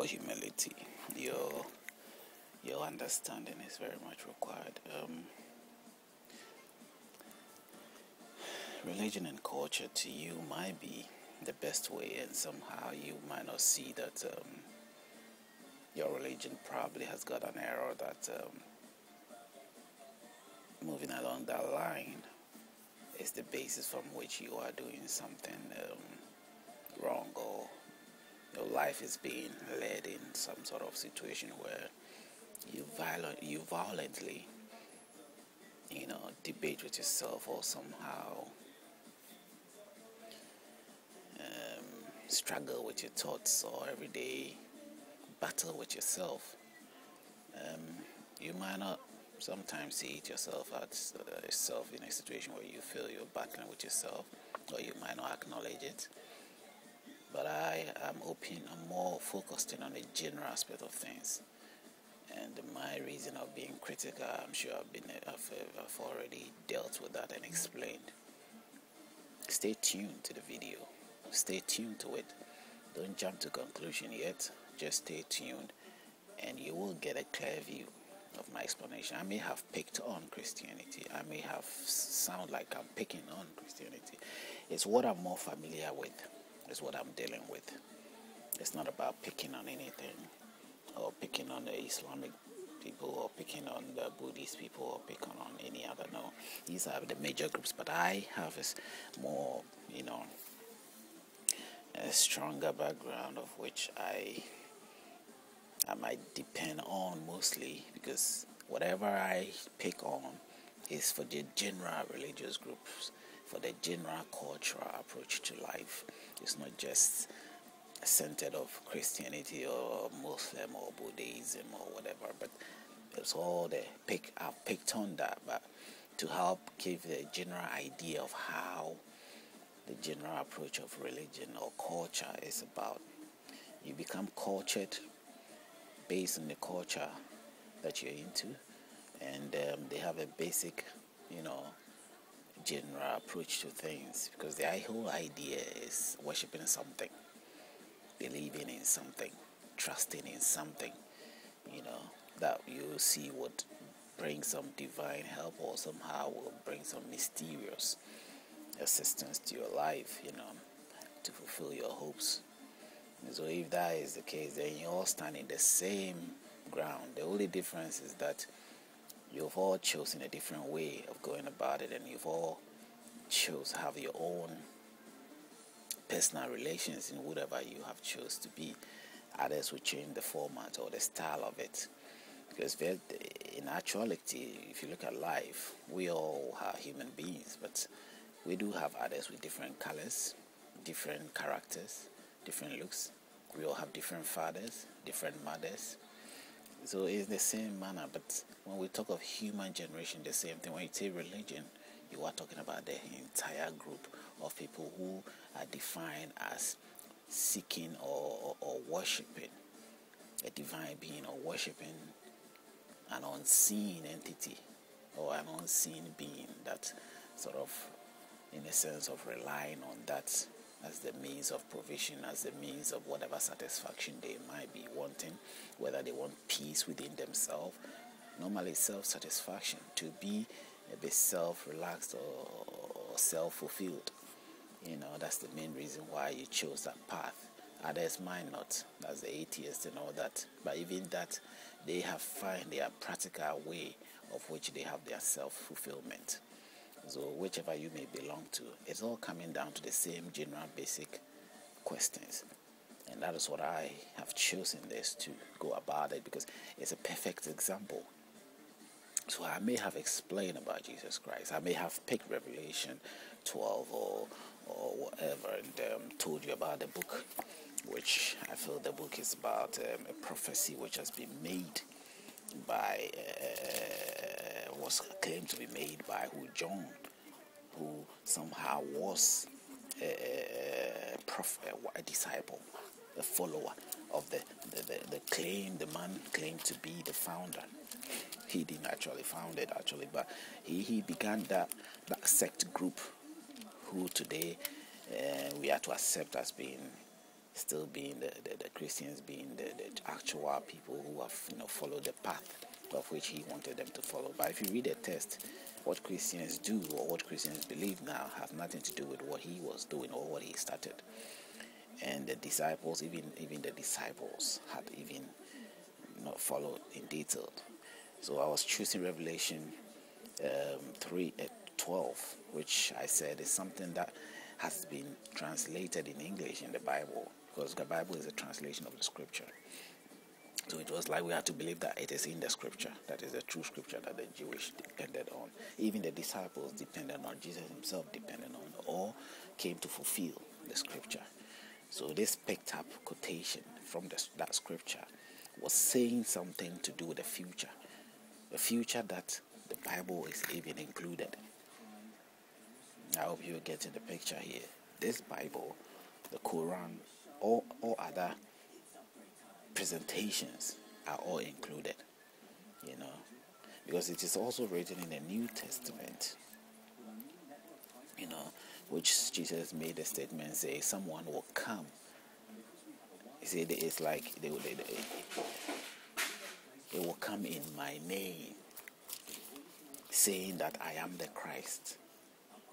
your humility, your understanding is very much required. Religion and culture to you might be the best way, and somehow you might not see that your religion probably has got an error that moving along that line is the basis from which you are doing something wrong, or your life is being led in some sort of situation where you violently debate with yourself, or somehow struggle with your thoughts, or everyday battle with yourself. You might not sometimes see it yourself as yourself in a situation where you feel you're battling with yourself, or you might not acknowledge it. But I'm more focused in on the general aspect of things. And my reason of being critical, I'm sure I've already dealt with that and explained. Stay tuned to the video. Stay tuned to it. Don't jump to conclusion yet. Just stay tuned, and you will get a clear view of my explanation. I may have picked on Christianity. I may have sound like I'm picking on Christianity. It's what I'm more familiar with. It's what I'm dealing with. It's not about picking on anything, or picking on the Islamic people, or picking on the Buddhist people, or picking on any other. No, these are the major groups. But I have a more, a stronger background, of which I might depend on mostly, because whatever I pick on is for the general religious groups, for the general cultural approach to life. It's not just centered of Christianity or Muslim or Buddhism or whatever, but it's all I've picked on that, but to help give the general idea of how the general approach of religion or culture is about. You become cultured based on the culture that you're into, and they have a basic, general approach to things, because the whole idea is worshiping something, believing in something, trusting in something, that you see would bring some divine help, or somehow will bring some mysterious assistance to your life, to fulfill your hopes. And so if that is the case, then you all stand in the same ground. The only difference is that you've all chosen a different way of going about it, and you've all have your own personal relations in whatever you have chose to be. Others will change the format or the style of it, because in actuality, if you look at life, we all are human beings, but we do have others with different colors, different characters, different looks. We all have different fathers, different mothers. So it's the same manner, but when we talk of human generation, the same thing. When you say religion, you are talking about the entire group of people who are defined as seeking or worshipping a divine being, or worshipping an unseen entity or an unseen being, that sort of, in a sense of relying on that as the means of provision, as the means of whatever satisfaction they might be wanting, whether they want peace within themselves, normally self-satisfaction, to be a bit self-relaxed or self-fulfilled. That's the main reason why you chose that path. Others might not, that's the atheists and all that, but even that, they have find their practical way of which they have their self-fulfillment. So whichever you may belong to, it's all coming down to the same general basic questions. And that is what I have chosen this to go about it, because it's a perfect example. So I may have explained about Jesus Christ. I may have picked Revelation 12 or whatever, and told you about the book, which I feel the book is about a prophecy which has been made by, was claimed to be made by John, who somehow was a prophet, a disciple, a follower of the man claimed to be the founder. He didn't actually found it, but he began that sect group, who today we are to accept as being still being the Christians being the actual people who have followed the path of which he wanted them to follow. But if you read the text, what Christians do or what Christians believe now have nothing to do with what he was doing or what he started. And the disciples, even the disciples, had even not followed in detail. So I was choosing Revelation 3:12, which I said is something that has been translated in English in the Bible, because the Bible is a translation of the scripture. So it was like we had to believe that it is in the scripture, that is the true scripture that the Jewish depended on. Even the disciples depended on, Jesus himself depended on, or came to fulfill the scripture. So this picked up quotation from that scripture was saying something to do with the future that the Bible is even included. I hope you're getting the picture here. This Bible, the Quran, all other presentations are all included, because it is also written in the New Testament, which Jesus made a statement, say someone will come. He said it's like they will come in my name, saying that I am the Christ.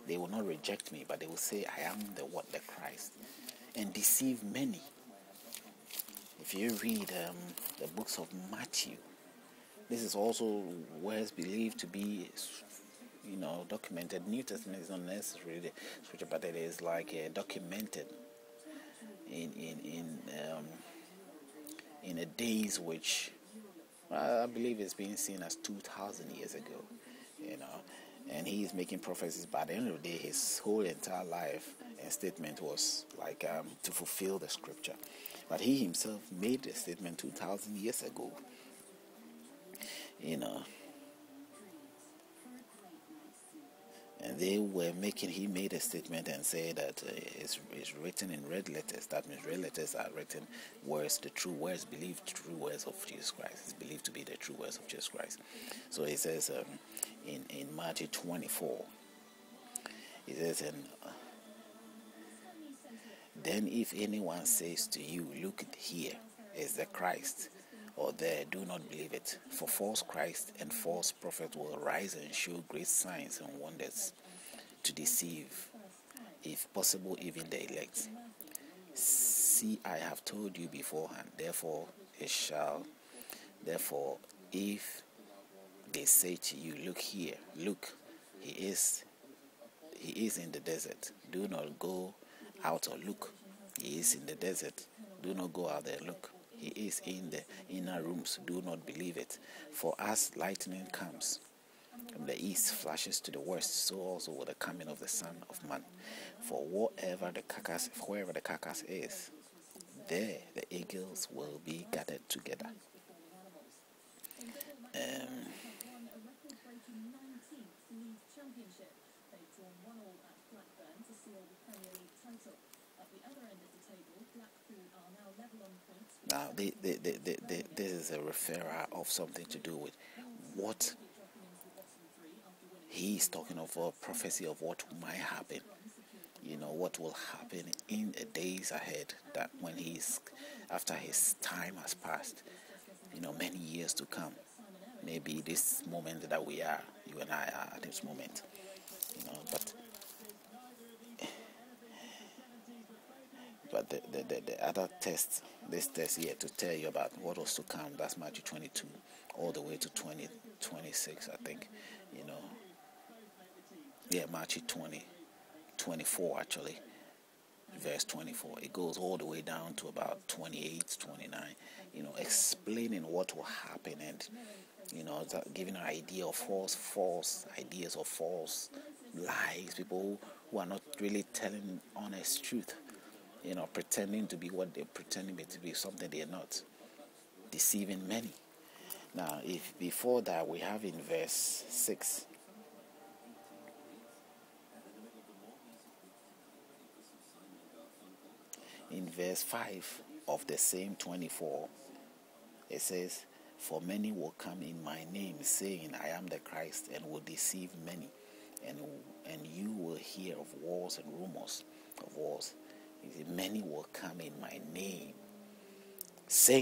They will not reject me, but they will say I am the Christ, and deceive many. If you read the books of Matthew, this is also where it's believed to be, documented. New Testament is not necessarily the scripture, but it is like documented in the days which I believe is being seen as 2,000 years ago, and he is making prophecies. But at the end of the day, his whole entire life and statement was like to fulfill the scripture. But he himself made the statement 2,000 years ago, And he made a statement and said that it's written in red letters. That means red letters are written words, the true words, believed true words of Jesus Christ. It's believed to be the true words of Jesus Christ. So he says in Matthew 24, he says, then if anyone says to you, look here is the Christ, or there, do not believe it. For false Christ and false prophet will rise and show great signs and wonders to deceive, if possible, even the elect. See, I have told you beforehand. Therefore, if they say to you, look here, look, he is in the desert. Do not go out or look. He is in the desert. Do not go out there. Look. He is in the inner rooms. Do not believe it. For as lightning comes from the east, flashes to the west, so also will the coming of the Son of Man. For wherever the carcass is, there the eagles will be gathered together. Now, this is a referral of something to do with what he is talking of, a prophecy of what might happen. What will happen in the days ahead, that when after his time has passed, many years to come. Maybe this moment that we are, you and I are at this moment, but the other test, this test here to tell you about what was to come, that's Matthew 22 all the way to 26, I think, Matthew 24 actually, verse 24. It goes all the way down to about 28, 29, explaining what will happen, and giving an idea of false ideas or false lies, people who are not really telling honest truth, pretending to be what they're pretending to be, something they're not, deceiving many. Now, if before that we have in verse 6, in verse 5 of the same 24, it says, for many will come in my name, saying, I am the Christ, and will deceive many. And you will hear of wars and rumors of wars. Many will come in my name, saying